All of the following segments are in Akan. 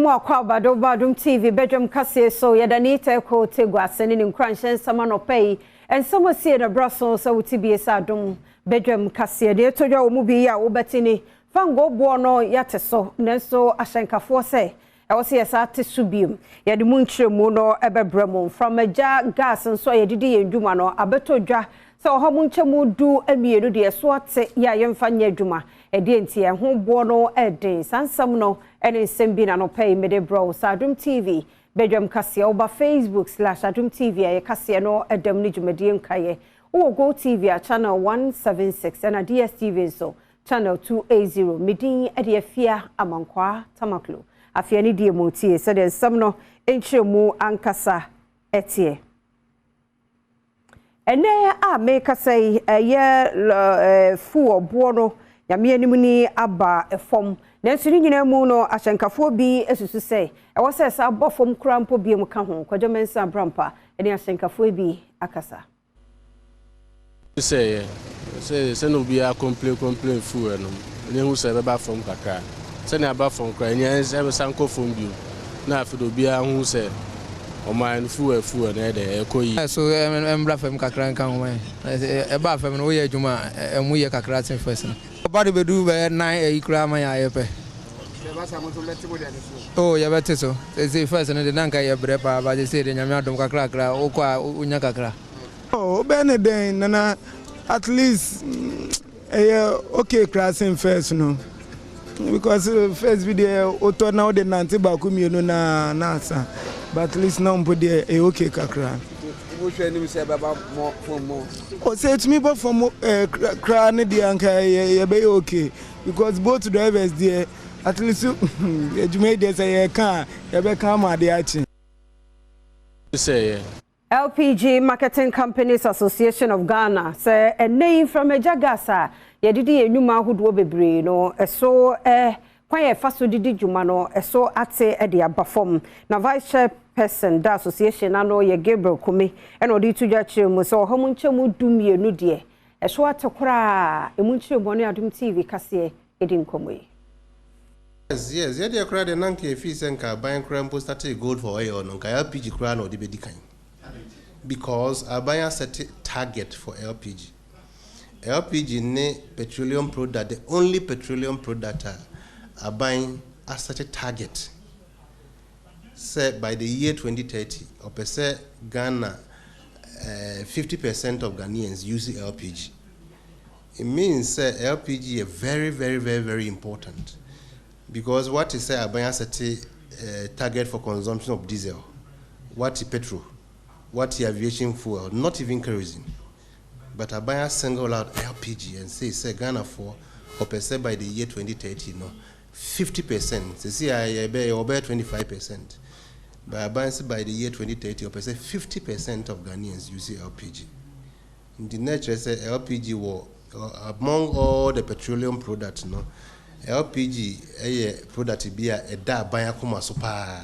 mo akwa Badwam TV Badwam kase so yedanita ko tegwa sene ni nkranhye sama no pay ensamo sie na braso so wutibie sa Adom Badwam kase de todwa wo mu bi ya wo betini fango bo no yate so nenso ahyenkafo se e wo se yesa te subiem yede mu nkyeremu no ebebramo from aja gas nso yedidi yendwuma no abetodwa so ho mu nkyemu du amienu de so ate ya yemfa nya adwuma ede nti e ho bo no ede sansam no ene nsem na no pay mede bro sa Adom TV Badwam kase oba Facebook/Adom TV ye kase no edam ni dwumadie nkaye wo go TV a channel 176 and a DSTV so channel 280 medin ede afia amankwa tamaklo afia ni die motie so de nsam no enkyeremu ankasa etie ene a make say ye fu obo no yame anim ni aba efom nanso ni nyina mu no ahyenkafo bi esusu say e wo say sa abofom krampo bi mu ka ho kwajomensa brampa ene ahyenkafo bi akasa say no be a complain fu no ne hu say beba fom kakra say na aba fom kra nya say sanko fom bi na afido bi a hu say o man fu na de ekoyi so embra fam kakra kan ho e ba fam no wo ye adwuma emu ye kakra ten first no body be do be 9 ikra man ya yepe oh ya bete so say first no de nanka ye bre pa ba say de nyame Adom kakra kakra o kwa unya kakra oh beneden nana at least okay crossing first no because first video auto now the nanti ba ku mienu na sa but at least now put the okay kakra wo hwe nim say baba mo o say to me but from kra ne de anka ye be okay because both drivers there at least you made there say ye can ye be can ma de achi say LPG Marketing Companies Association of Ghana say a name from a jagasa ye didi enuma hodo bebre no eso kwan ye faso didi djuma no eso ate e de abafom na vice chairperson da association ano ye Gabriel Kumi e no di tudwa chiremu so ho mu nchemu dumienu de eso ate kora emu nchemu no Adom TV kase edi nkomoyi. Yes, ye de kora de nanke fi senka ban krampo start gold for oil no ka LPG kora no de bedi kan because abaya set target for LPG. LPG ne petroleum product, the only petroleum product are buying a certain target. Say by the year 2030, or per se Ghana, 50% of Ghanaians use LPG. It means LPG is very important because what is say buying a certain target for consumption of diesel, what is petrol, what is aviation fuel, not even kerosene. But I buy a single out LPG and say Ghana for or per se by the year 2030, no 50%. See, I bear 25%. But I buy by the year 2030, or per se 50% of Ghanaians use LPG. In the nature, say LPG war among all the petroleum products, no LPG a product be a da buy a kuma super.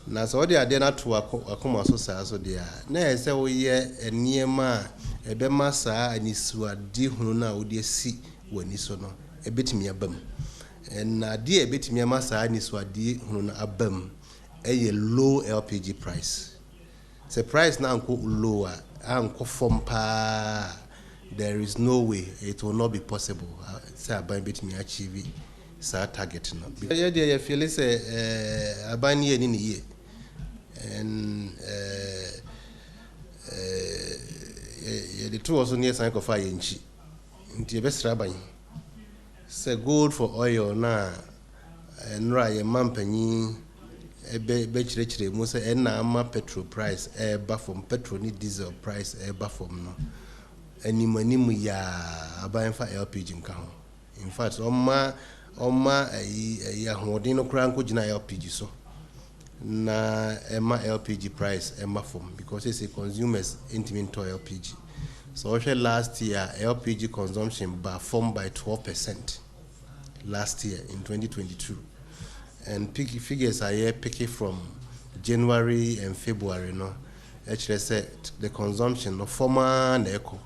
Na so they are there not to akoma so they are na say we ye eniema ebe masa anisu adi hunu na odi si wani so no ebetimi abam na die ebetimi masa anisu adi hunu na abam eye low LPG price. The price na nko low anko form pa, there is no way it will not be possible say aban betimi achieve sa target no ye dey ye feel say aban ye ni ye and the two also near sign of fire inchi into best ban say gold for oil na and right mampany be chire mo say na ama petrol price eba from petrol ni diesel price eba from no animanimu ya aban fa LPG nka ho in fact oma ya hodin no kra nko gina LPG so na Emma LPG price Emma form because it's a consumers intimate to LPG. So last year LPG consumption formed by 12% last year in 2022, and figures are here picking from January and February. No, actually said the consumption of former and echo.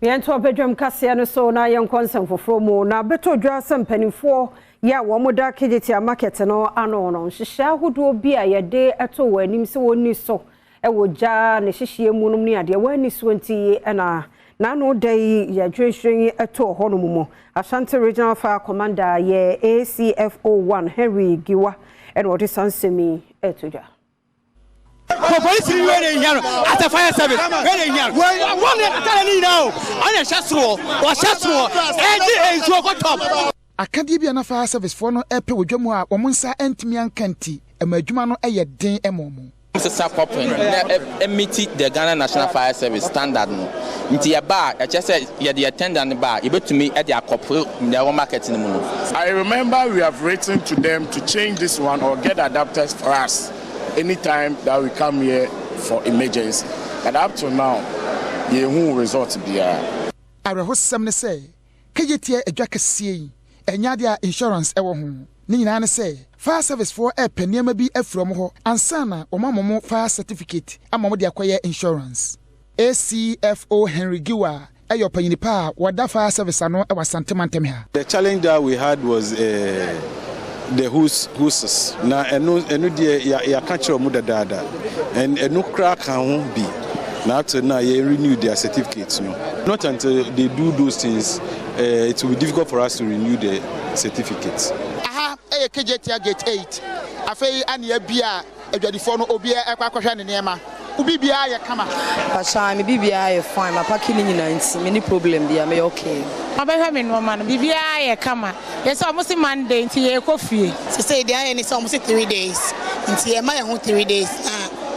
Yento Badwam kase no so na yen konsem foforo mu na beto dwa sem panifo ya wo moda kejeti market no ano no hihia hodo bi a yede eto wanim se woni so e woja ne hihie munum ne ade wani so nti na no dai ya dwehwen eto ho no mumo Ashanti Regional Fire Commander ye ACFO1 Henry Giwa and what is sansemi etoja police really here at the fire service really here one tell me now on a shasro or shasro and so go top akadie bia na fire service for no epe wodwamu a omonsa entimi ankanti emadwuma no eye den emomo Mr. Poppin, meet the Ghana National Fire Service standard. Nti bar, I just said you the attendant bar, you to me at their couple in their market in the moon. I remember we have written to them to change this one or get adapters for us anytime that we come here for emergency. But up to now, you who resort to be a. I will some say, Kayetia a jackassy, and Yadia insurance ever home. Nina say, fire service for a penny be a from ho, and sana or mamma fire certificate, and mamma acquire insurance. ACFO Henry Giwa, a your penny pa, what that fire service I know I was sentimentum here. The challenge that we had was the horses. Now, and no dear, ya catch your mother dada, and no crack can be. Now, after now, you renew their certificates. No, not until they do those things, it will be difficult for us to renew the certificates. A KJT gate 8. I feel any beer, a phone or beer, a quackation in Yama. Ubibia, come on. Pasha, me BBI fine, my packing in many problem, they are me okay. I having woman, BBI, come on. Yes, almost a Monday into your coffee. To say there and it's almost 3 days. Into my own 3 days.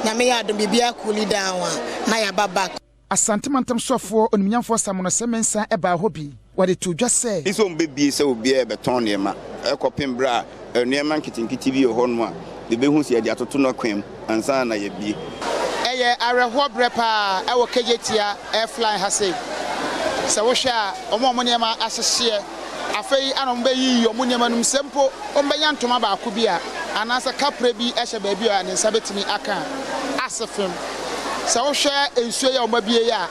Namaya don't be coolly down. Naya back. A sentimentum software on me for someone semensa about hobby. What it to just say? This won't be so be a betonium, a copin bra, a near marketing TV or Honma, the Behunsi at Yatotuno Quim, and Sana ye be. I reward repa, our KJT airfly has said. Sawasha, Omonema as a seer, a fay and obey your monumentum simple, Ombayan to Maba Kubia, and as a caprebi as a baby and in Sabetini Aka, as a film. Sawasha and Sway or Mabia.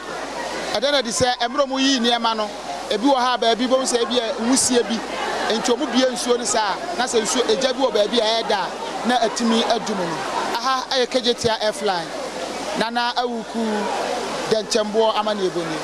I don't say, Embromu near Mano. Ebi wo ha ba bi bo se bi wusie bi entomu bia nsuo ne sa na se nsuo ejabi wo ba bi aeda na atimi adumu no aha aye kejetia airfly nana awuku denchembo amane eboni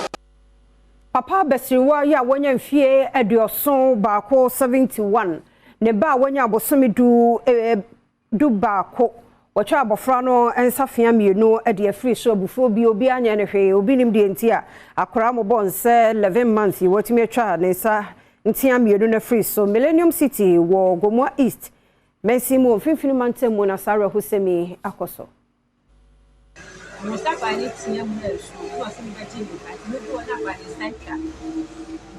Papa Besiwa ya wonya mfie aduoso baako 71 ne ba wonya abosomi du baako Wacha abofra no ensafia mienu e de free so bufo bi obi anya ne hwe obi nim de ntia akora mo bon se 11 months watimi atwa ne sa ntia mienu na free so Millennium City wo Gomwa East Messi mo finfini mantem mo na Sara Husemi akoso Mustafa ni tia mo na so so asemi ba jini ati me ko na ba ni sanka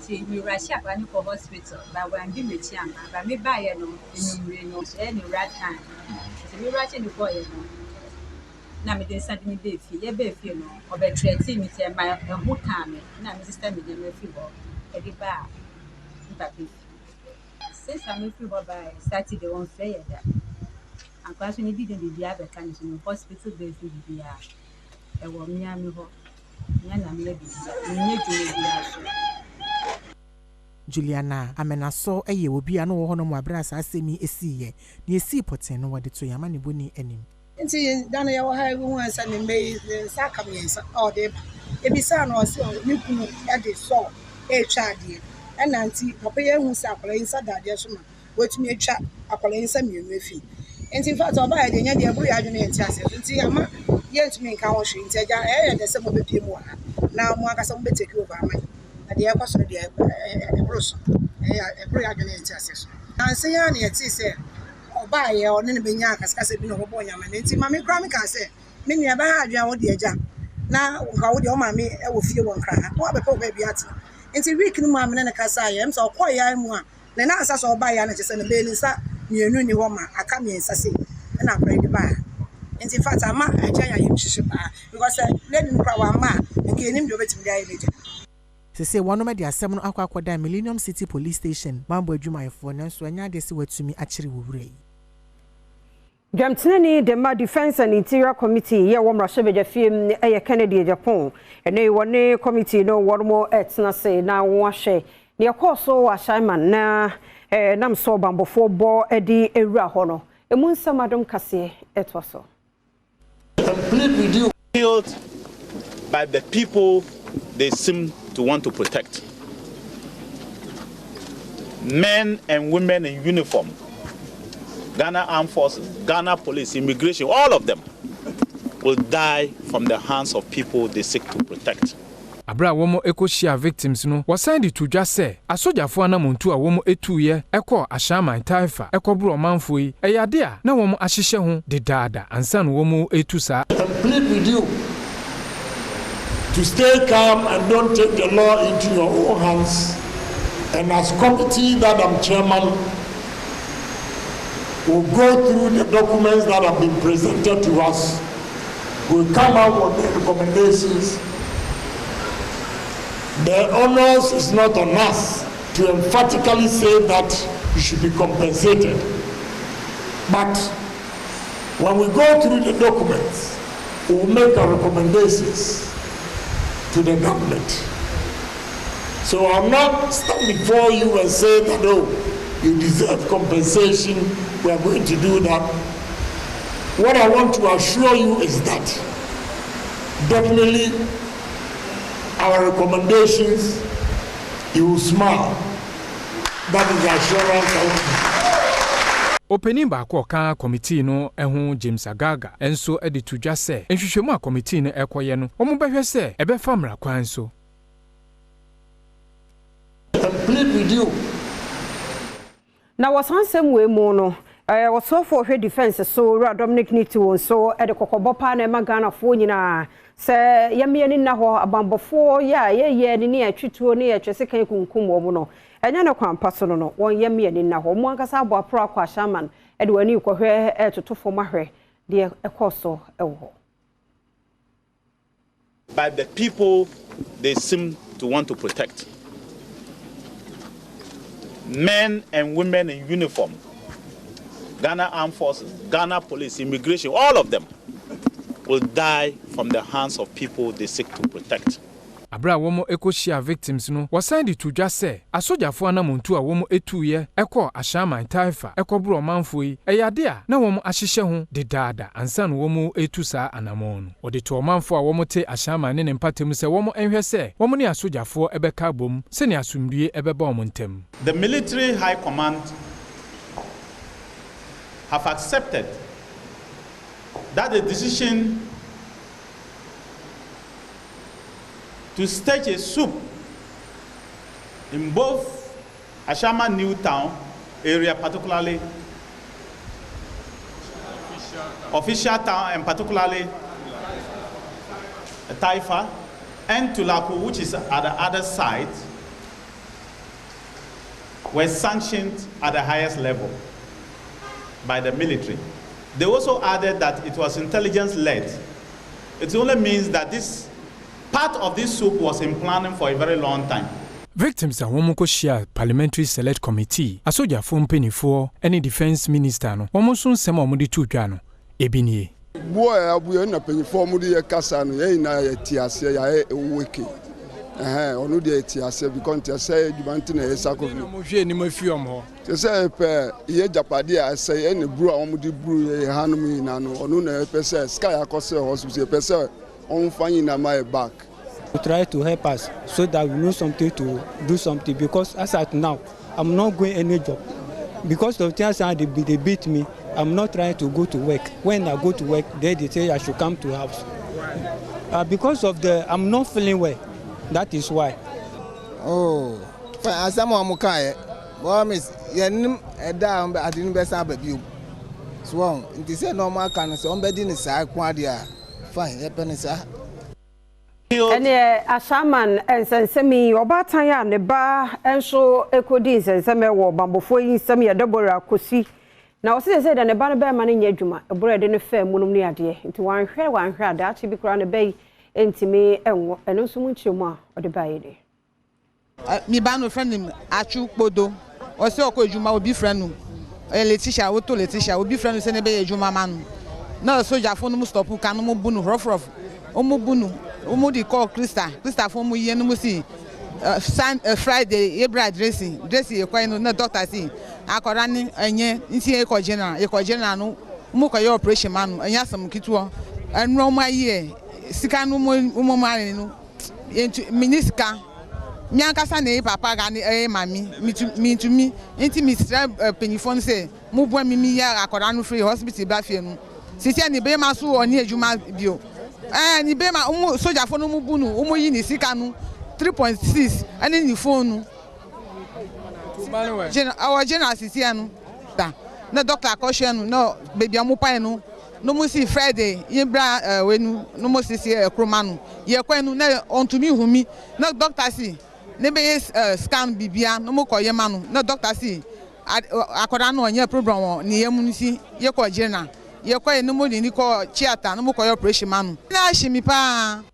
ti mi Russia ba ni ko hospital ba wa ndi me tia ba me ba ye no enumre no e ni right hand we writing the boy no na me dey send me dey fi ye be fi no obetreati me say my who time na me sister me dey me fi bo e di ba papi since I me fi bo by Saturday on fair that and class ni di dey bia be kan so hospital dey fi bia e wo mi ami ho nya na me bi nye dwuma bia so Juliana amenaso eye obi ano wo hono mu abrasa asemi esiye na esi poten no wode to yama ne boni anim nti dana ya wo ha wu ansa ne mei saka miensa o de ebisa no se ni kunu ya de so e twa ade na nti papa ya hu sa akola insa dade so ma wetumi atwa akola insa mienu afi nti fa to ba ya de nya de buru ya adwene nti ase nti ama ye ntumi nka wo hwe nti aja e de se mo bepie mu ha na mo aka se mo beteki over ama de ya kwaso de ebroso ebro ya gene nti aseso anse ya na yeti se oba ye one ne benya akaskase bi no bobo nyama nti mame kra me ka se me nua ba ha adwa wo de aja na nka wo de o mame e wo fie wo nkra wo abepo ba bi ati nti week no mame ne kasa ye em so koya mu a ne na asa so oba ya na chese ne be ni sa mienu ni ho ma aka miensa se na akra di ba nti fata ma aja ya yim hihye ba because lady nkra wa ma nke enim de obetim dia ile Sese wano me de asem no akwakoda Millennium City Police Station mambo adwumayefo nanso anya de se watumi akire wowure Jamtini the Defense and Interior Committee ye wo mrashebeja fiem eye Kennedy Japan ene wone committee no wormo etna say na wo ahye ne yakoso wa shaiman na nam so bambofo bo edi ewura ho no emu nsam Adom kase etwa so. Complete with you killed by the people they seem to want to protect. Men and women in uniform, Ghana Armed Forces, Ghana Police, Immigration, all of them will die from the hands of people they seek to protect. Abra womo ekoshia victims no wasan di tudwa se asojafo anamuntu a womo etuye ekọ ashaman taifa ekobro manfo yi eyade a na womo ahyehye ho de daada ansan womo etusa. Plead with you to stay calm and don't take the law into your own hands. And as committee that I'm chairman, we'll go through the documents that have been presented to us. We'll come out with the recommendations. The onus is not on us to emphatically say that you should be compensated. But when we go through the documents, we'll make our recommendations to the government. So I'm not stand before you and say that, oh, you deserve compensation, we are going to do that. What I want to assure you is that definitely our recommendations, you will smile. That is the assurance I want. Opening back ka committee no ehun James Agaga enso edi tudwa se enhwehwemu a committee no ekoye no omo behwe se ebe famra kwan so. Complete with you. Now was handsome we mo no was so for her defense so Dominic Nito so e de kokobopa na ma Ghana fo nyina se yame ni na ho abambofo ya ye ni atwituo ni atwese kan kunkum wo no enya ne kwampa so no won yame ni na ho mo ankasa abo apro akwa shaman e de wani kohwe etotofo mahwe de ekoso ewo. By the people they seem to want to protect. Men and women in uniform, Ghana Armed Forces, Ghana Police, Immigration, all of them will die from the hands of people they seek to protect. Abra womo ekoshia victims no wasan di tudwa se asojafo anamuntu a womo etuye ekọ ashaman taifa ekobro manfo yi eyade a na womo ahyehye ho de daada ansan womo etusa anamon ode to manfo a womo te ashaman ne mpatem se womo enhwe se womo ne asojafo ebeka bom se ne asumdue ebeba womo ntem. The military high command have accepted that the decision to stage a coup in both Ashama New Town area, particularly official town and particularly Taifa, and Tulaku, which is at the other side, were sanctioned at the highest level by the military. They also added that it was intelligence-led. It only means that this part of this soup was in planning for a very long time. Victims a womo ko share parliamentary select committee asoja fo mpenifo any defense minister no womo so nsem a omudi tudwa no ebinie boy abuye na penifo omudi ye kasa no ye na ye tiase ya weke onu de tiase because te say dubanti na ye sakofi mo hwe ni mafiom ho te say pe ye japade a say any bru a omudi bru ye hanum ina no onu na pe say sky akose hospital pe say on finding my back. To try to help us so that we know something to do something, because as at now I'm not going any job because of things they beat me. I'm not trying to go to work. When I go to work, they say I should come to house. Because of I'm not feeling well. That is why. Oh, as someone mukai, well, miss, you down. I didn't be sabbath you. Swan, it is a normal kind of somebody in the side quadia. Fine, happiness. And Ashaman and Sensemi, Obataya, and the bar, and so Ekodis and Samuel Bambofo in Samia Dobora Kosi. Now, said, and a banner man in Yajuma, a bread in a fair monomnia dear, into one hair that she be crowned a bay, and me, and also much more or the bay. Me ban with friend him, Achu Bodo, or so called Juma will be friend. Letitia, what to Letitia will be friend with Senebe Juma man. No soldier for no stop who can no bunu rough. Omubunu, Omudi call Christa for mu yen musi. Friday Ebra dressing ye kwa no na doctor si akora ni enye nti e ko general no mu ko your operation man enya sam kituo enu ma ye sika no mu mare no minister nyankasa na papa ga ni mami mitumi nti mistra penifon say mu bo mi ya akora no free hospital ba fie no sisi ni be ma so oni ejuma bio ni be ma soja fo no mu bu no yi ni sika no 3.6 and in the phone. Our general is here. No doctor caution, no baby amupano, no musi Friday, Yebra when no musi cromanu. Ye quenu on to me who me, no doctor see. Nebe scan bibia, no more yemanu, no doctor see. Akorano and your program near munisi, ye call general. Ye quite no more than you call theater, no more operation man. Na shimipa.